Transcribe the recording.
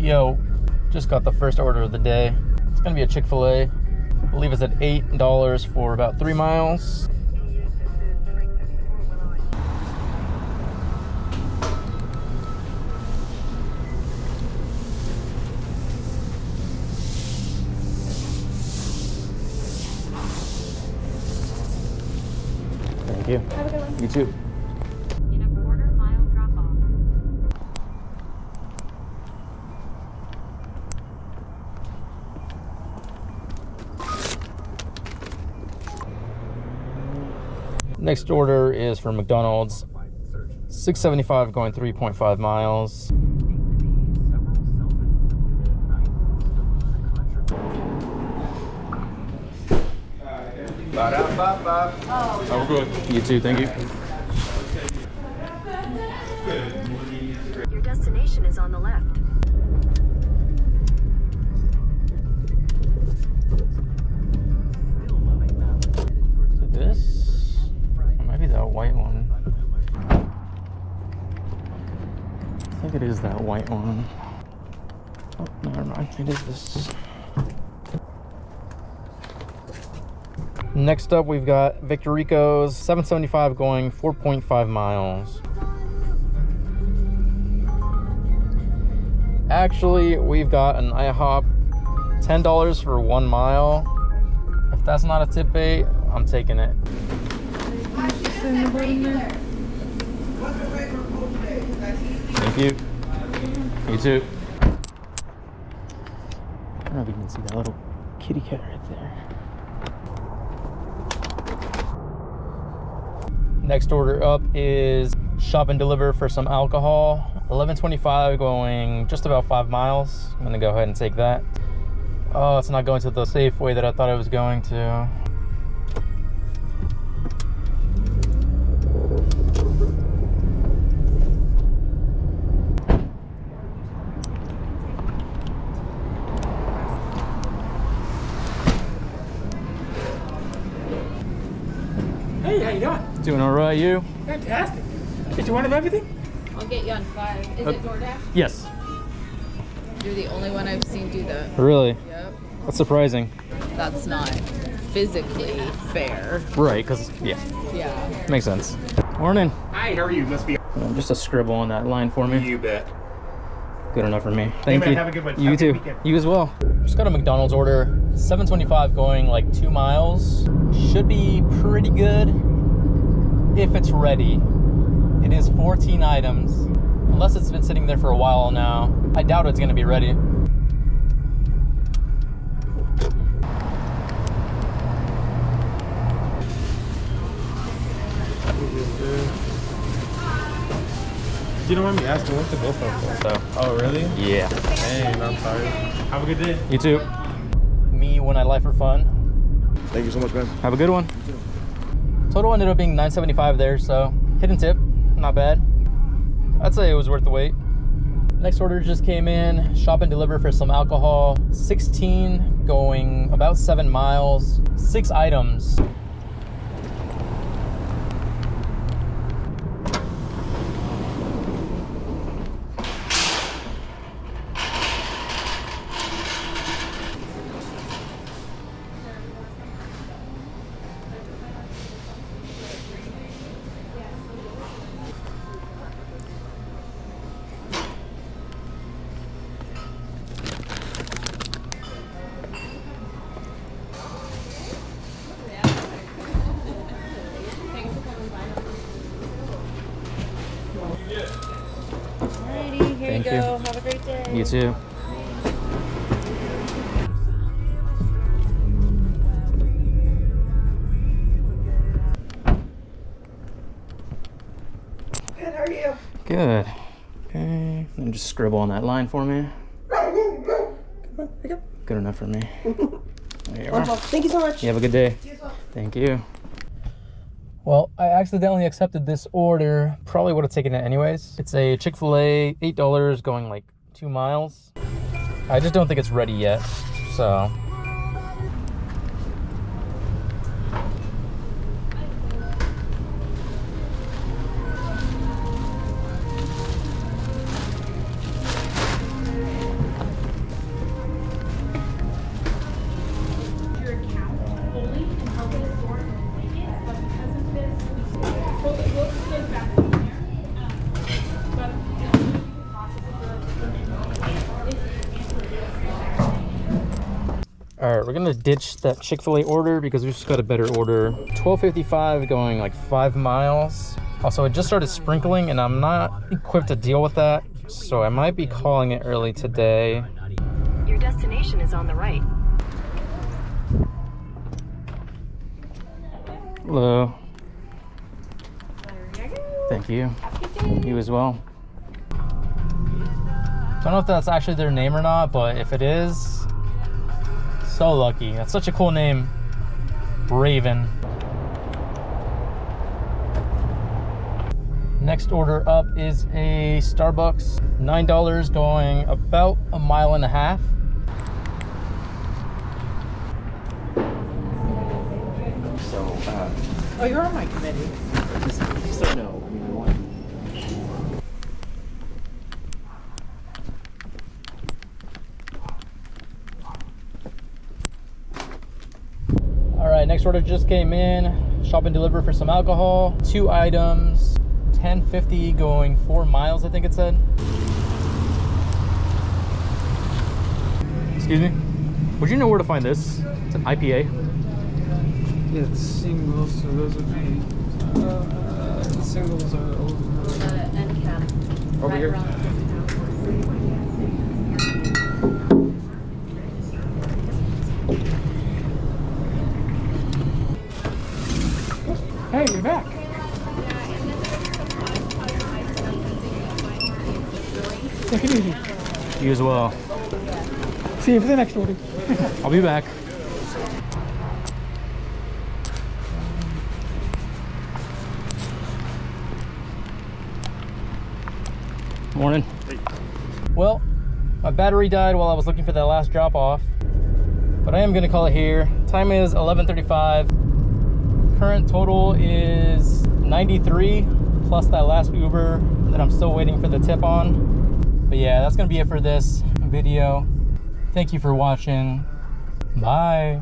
Yo, just got the first order of the day. It's gonna be a Chick-fil-A. I believe it's at $8 for about 3 miles. Thank you. Have a good one. You too. In a quarter-mile drop-off. Next order is for McDonald's. $6.75 going 3.5 miles. Oh, good. You too, thank you. Your destination is on the left. Is it this? Or maybe that white one. I think it is that white one. Oh, never mind. It is this. Next up, we've got Victor Rico's. $7.75 going 4.5 miles. Actually, we've got an IHOP. $10 for 1 mile. If that's not a tip bait, I'm taking it. Thank you. You too. I don't know if you can see that little kitty cat right there. Next order up is shop and deliver for some alcohol. $11.25 going just about 5 miles. I'm gonna go ahead and take that. Oh, it's not going to the safe way that I thought it was going to. Hey, how you doing? Doing all right, you? Fantastic. Get you one of everything? I'll get you on 5. Is it DoorDash? Yes. You're the only one I've seen do that. Really? Yep. That's surprising. That's not physically fair. Right, because, yeah, Yeah. makes sense. Morning. Hi, how are you? Must be. Just a scribble on that line for me. You bet. Good enough for me. Thank man, you. have a good one. You Have a too. good weekend. You as well. Just got a McDonald's order. $7.25 going like 2 miles. Should be pretty good if it's ready. It is 14 items. Unless it's been sitting there for a while now. I doubt it's gonna be ready. You don't mind me asking, what's the GoPro for? So, Oh, really? yeah. Dang, I'm sorry. Have a good day. You too. Me when I lie for fun. Thank you so much, man. Have a good one. Total ended up being $9.75 there, so hidden tip, not bad. I'd say it was worth the wait. Next order just came in. Shop and deliver for some alcohol. 16 going about 7 miles. 6 items. Alrighty, here Thank you you. go. Have a great day. You too. Good, how are you? Good. Okay, and just scribble on that line for me. Good enough for me. There you are. Wonderful. Thank you so much. You have a good day. You as well. Thank you. Well, I accidentally accepted this order. Probably would have taken it anyways. It's a Chick-fil-A, $8 going like 2 miles. I just don't think it's ready yet, so. All right, we're gonna ditch that Chick-fil-A order because we just got a better order. $12.55 going like 5 miles. Also, it just started sprinkling and I'm not equipped to deal with that. So I might be calling it early today. Your destination is on the right. Hello. Thank you. You as well. Don't know if that's actually their name or not, but if it is, so lucky. That's such a cool name. Raven. Next order up is a Starbucks. $9 going about 1.5 miles. So, Oh, you're on my committee. so no. I mean, what? All right, next order just came in. Shop and deliver for some alcohol. 2 items, $10.50 going 4 miles, I think it said. Excuse me? Would you know where to find this? It's an IPA. Yeah, it's singles, so those would be singles are over End cap. over here. Hey, you're back. Take it easy. You as well. See you for the next order. I'll be back. Morning. Well, my battery died while I was looking for that last drop off, but I am gonna call it here. Time is 11:35. Current total is 93 plus that last Uber that I'm still waiting for the tip on. But yeah, that's gonna be it for this video. Thank you for watching. Bye.